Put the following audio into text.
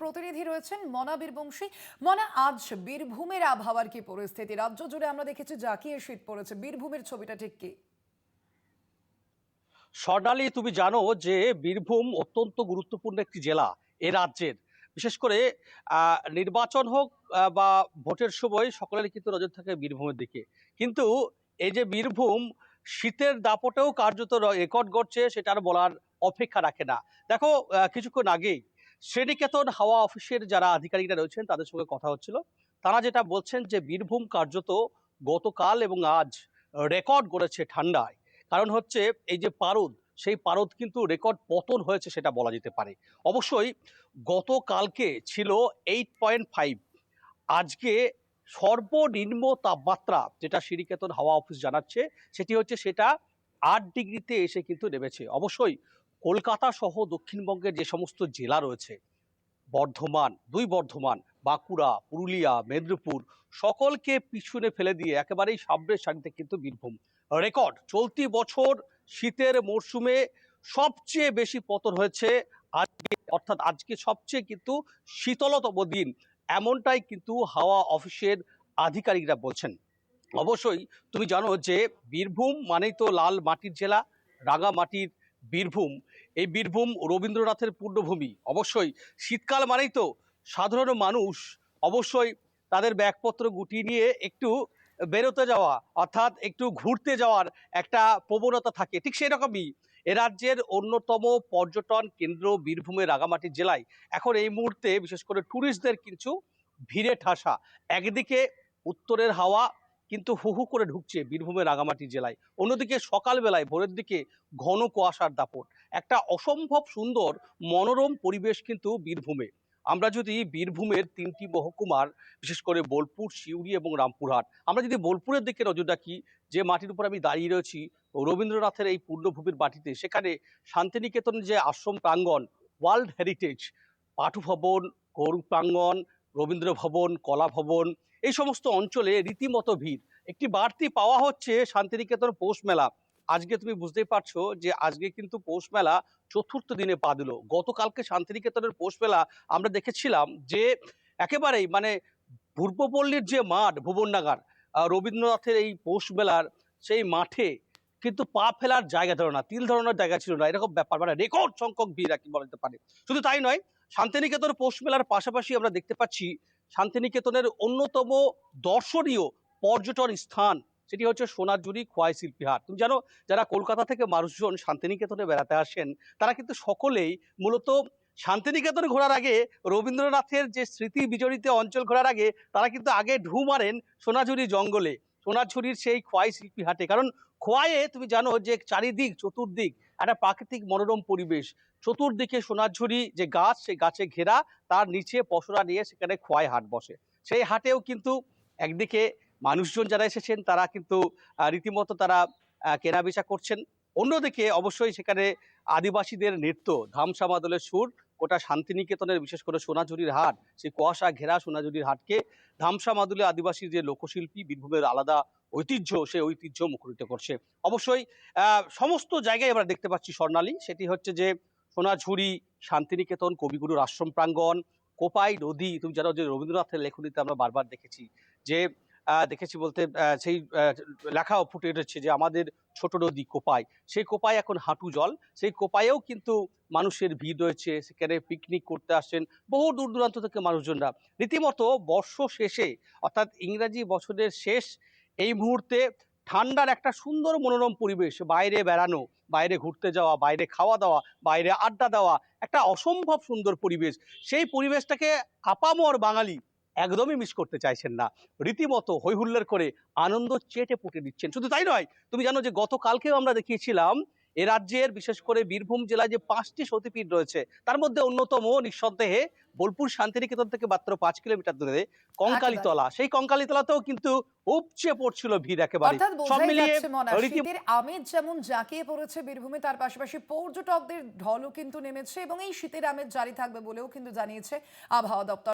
প্রতিনিধি রয়েছেন মনা বীরবংশী। মনা, আজ বীরভূমের আবহাওয়ার কি পরিস্থিতি? রাজ্য জুড়ে আমরা দেখেছি জাঁকিয়ে শীত পড়েছে, বীরভূমের ছবিটা ঠিক কি? স্বর্ণালী, তুমি জানো যে বীরভূম অত্যন্ত গুরুত্বপূর্ণ একটি জেলা এ রাজ্যের। বিশেষ করে নির্বাচন হোক বা ভোটের সময় সকলেরই কিন্তু নজর থাকে বীরভূমের দিকে। কিন্তু এই যে বীরভূম শীতের দাপটেও কার্যত রেকর্ড গড়ছে, সেটা আর বলার অপেক্ষা রাখে না। দেখো, কিছুক্ষণ আগেই শ্রীনিকেতন হাওয়া অফিসের যারা আধিকারিকরা রয়েছেন তাদের সঙ্গে কথা হচ্ছিল। তারা যেটা বলছেন যে বীরভূম কার্যত গতকাল এবং আজ রেকর্ড গড়েছে ঠান্ডায়। কারণ হচ্ছে এই যে পারদ, সেই পারদ কিন্তু রেকর্ড পতন হয়েছে সেটা বলা যেতে পারে। অবশ্যই গতকালকে ছিল 8.5, আজকে সর্বনিম্ন তাপমাত্রা যেটা শ্রীনিকেতন হাওয়া অফিস জানাচ্ছে সেটা 8 ডিগ্রিতে এসে কিন্তু নেমেছে। অবশ্যই কলকাতা সহ দক্ষিণবঙ্গের যে সমস্ত জেলা রয়েছে, বর্ধমান, বাঁকুড়া, পুরুলিয়া, মেদিনীপুর, সকলকে পিছনে ফেলে দিয়ে একেবারেই সামনের সারিতে কিন্তু বীরভূম রেকর্ড। চলতি বছর শীতের মরশুমে সবচেয়ে বেশি পতন হয়েছে আজকে, অর্থাৎ আজকে সবচেয়ে কিন্তু শীতলতম দিন, এমনটাই কিন্তু হাওয়া অফিসের আধিকারিকরা বলছেন। অবশ্যই তুমি জানো যে বীরভূম মানেই তো লাল মাটির জেলা, রাঙা মাটির বীরভূম। এই বীরভূম রবীন্দ্রনাথের পূর্ণভূমি। অবশ্যই শীতকাল মানেই তো সাধারণ মানুষ অবশ্যই তাদের ব্যাগপত্র গুটিয়ে নিয়ে একটু বেরোতে যাওয়া, অর্থাৎ একটু ঘুরতে যাওয়ার একটা প্রবণতা থাকে। ঠিক সেই রকমই এ রাজ্যের অন্যতম পর্যটন কেন্দ্র বীরভূমের রাঙামাটির জেলায় এখন এই মুহূর্তে বিশেষ করে ট্যুরিস্টদের কিছু ভিড়ে ঠাসা। একদিকে উত্তরের হাওয়া কিন্তু হু হু করে ঢুকছে বীরভূমের রাঙামাটি জেলায়, অন্যদিকে সকালবেলায় ভোরের দিকে ঘন কুয়াশার দাপট। একটা অসম্ভব সুন্দর মনোরম পরিবেশ কিন্তু বীরভূমে। আমরা যদি বীরভূমের 3টি মহকুমার, বিশেষ করে বোলপুর, সিউড়ি এবং রামপুরহাট, আমরা যদি বোলপুরের দিকে নজর রাখি, যে মাটির উপর আমি দাঁড়িয়ে রয়েছি রবীন্দ্রনাথের এই পূর্ণভূমির মাটিতে, সেখানে শান্তিনিকেতন যে আশ্রম প্রাঙ্গণ, ওয়ার্ল্ড হেরিটেজ, পাঠু ভবন, গৌর প্রাঙ্গণ, রবীন্দ্র ভবন, কলা ভবন, এই সমস্ত অঞ্চলে রীতিমতো ভিড়। একটি বাড়তি পাওয়া হচ্ছে শান্তিনিকেতন পৌষ মেলা। আজকে তুমি বুঝতেই পারছো যে আজকে কিন্তু পৌষ মেলা চতুর্থ দিনে পা দিল। গতকালকে শান্তিনিকেতনের পৌষ মেলা আমরা দেখেছিলাম যে একেবারেই মানে পূর্বপল্লীর যে মাঠ ভুবননগর, রবীন্দ্রনাথের এই পৌষ মেলার সেই মাঠে কিন্তু পা ফেলার জায়গা ধরো না, তিল ধরনের জায়গা ছিল না, এরকম ব্যাপার, মানে রেকর্ড সংখ্যক ভিড় আর কি বলা যেতে পারে। শুধু তাই নয়, শান্তিনিকেতন পৌষ মেলার পাশাপাশি আমরা দেখতে পাচ্ছি শান্তিনিকেতনের অন্যতম দর্শনীয় পর্যটন স্থান, সেটি হচ্ছে সোনাঝুরি খোয়াই শিল্পী হাট। তুমি জানো, যারা কলকাতা থেকে মানুষজন শান্তিনিকেতনে বেড়াতে আসেন তারা কিন্তু সকলেই মূলত শান্তিনিকেতন ঘোরার আগে, রবীন্দ্রনাথের যে স্মৃতি বিজড়িত অঞ্চল ঘোরার আগে, তারা কিন্তু আগে ঢু মারেন সোনাঝুরি জঙ্গলে, সোনাঝুরির সেই খোয়াই শিল্পী হাটে। কারণ খোয়াইয়ে তুমি জানো যে চারিদিক চতুর্দিক একটা প্রাকৃতিক মনোরম পরিবেশ, চতুর্দিকে সোনাঝুরি যে গাছ, সেই গাছে ঘেরা, তার নিচে পসরা নিয়ে সেখানে খোয়াই হাট বসে। সেই হাটেও কিন্তু একদিকে মানুষজন যারা এসেছেন তারা কিন্তু রীতিমতো তারা কেনাবেচা করছেন, অন্যদিকে অবশ্যই সেখানে আদিবাসীদের নৃত্য, ধামসা মাদলের সুর, গোটা শান্তিনিকেতনের বিশেষ করে সোনাঝুরির হাট, সেই কুয়াশা ঘেরা সোনাঝুরির হাটকে ধামসা মাদলে আদিবাসী যে লোকশিল্পী, বীরভূমের আলাদা ঐতিহ্য, সেই ঐতিহ্য মুখরিত করছে। অবশ্যই সমস্ত জায়গায় আমরা দেখতে পাচ্ছি স্বর্ণালী, সেটি হচ্ছে যে সোনাঝুরি, শান্তিনিকেতন, কবিগুরুর আশ্রম প্রাঙ্গণ, কোপাই নদী। তুমি জানো যে রবীন্দ্রনাথের লেখনীতে আমরা বারবার দেখেছি যে দেখেছি বলতে সেই লেখাও ফুটে উঠেছে যে আমাদের ছোট নদী কোপাই, সেই কোপাই এখন হাঁটু জল। সেই কোপাইয়েও কিন্তু মানুষের ভিড় রয়েছে, সেখানে পিকনিক করতে আসছেন বহু দূর দূরান্ত থেকে মানুষজনরা। রীতিমতো বর্ষ শেষে, অর্থাৎ ইংরাজি বছরের শেষ এই মুহূর্তে ঠান্ডার একটা সুন্দর মনোরম পরিবেশ, বাইরে বেড়ানো, বাইরে ঘুরতে যাওয়া, বাইরে খাওয়া দাওয়া, বাইরে আড্ডা দেওয়া, একটা অসম্ভব সুন্দর পরিবেশ। সেই পরিবেশটাকে আপামর বাঙালি একদমই মিস করতে চাইছেন না, রীতিমতো হৈ হুল্লোড় করে আনন্দ চেটে পুটে দিচ্ছেন। শুধু তাই নয়, তুমি জানো যে গতকালকেও আমরা দেখিয়েছিলাম এ রাজ্যের বিশেষ করে বীরভূম জেলায় যে 5টি সতীপীঠ রয়েছে তার মধ্যে অন্যতম নিঃসন্দেহে বোলপুর শান্তিনিকেতন থেকে মাত্র 5 কিলোমিটার দূরে একেবারে। কঙ্কালীতলা। সেই কঙ্কালীতলাতেও কিন্তু উপচে পড়ছিল ভিড় একেবারে। অর্থাৎ সব বোঝাই মিলিয়ে যাচ্ছে মনা, রীতি শীতের আমেজ যেমন জাঁকিয়ে পড়েছে বীরভূমে, তার পাশাপাশি পর্যটকদের ঢলও কিন্তু নেমেছে এবং এই শীতের আমেজ জারি থাকবে বলেও কিন্তু জানিয়েছে আবহাওয়া দপ্তর।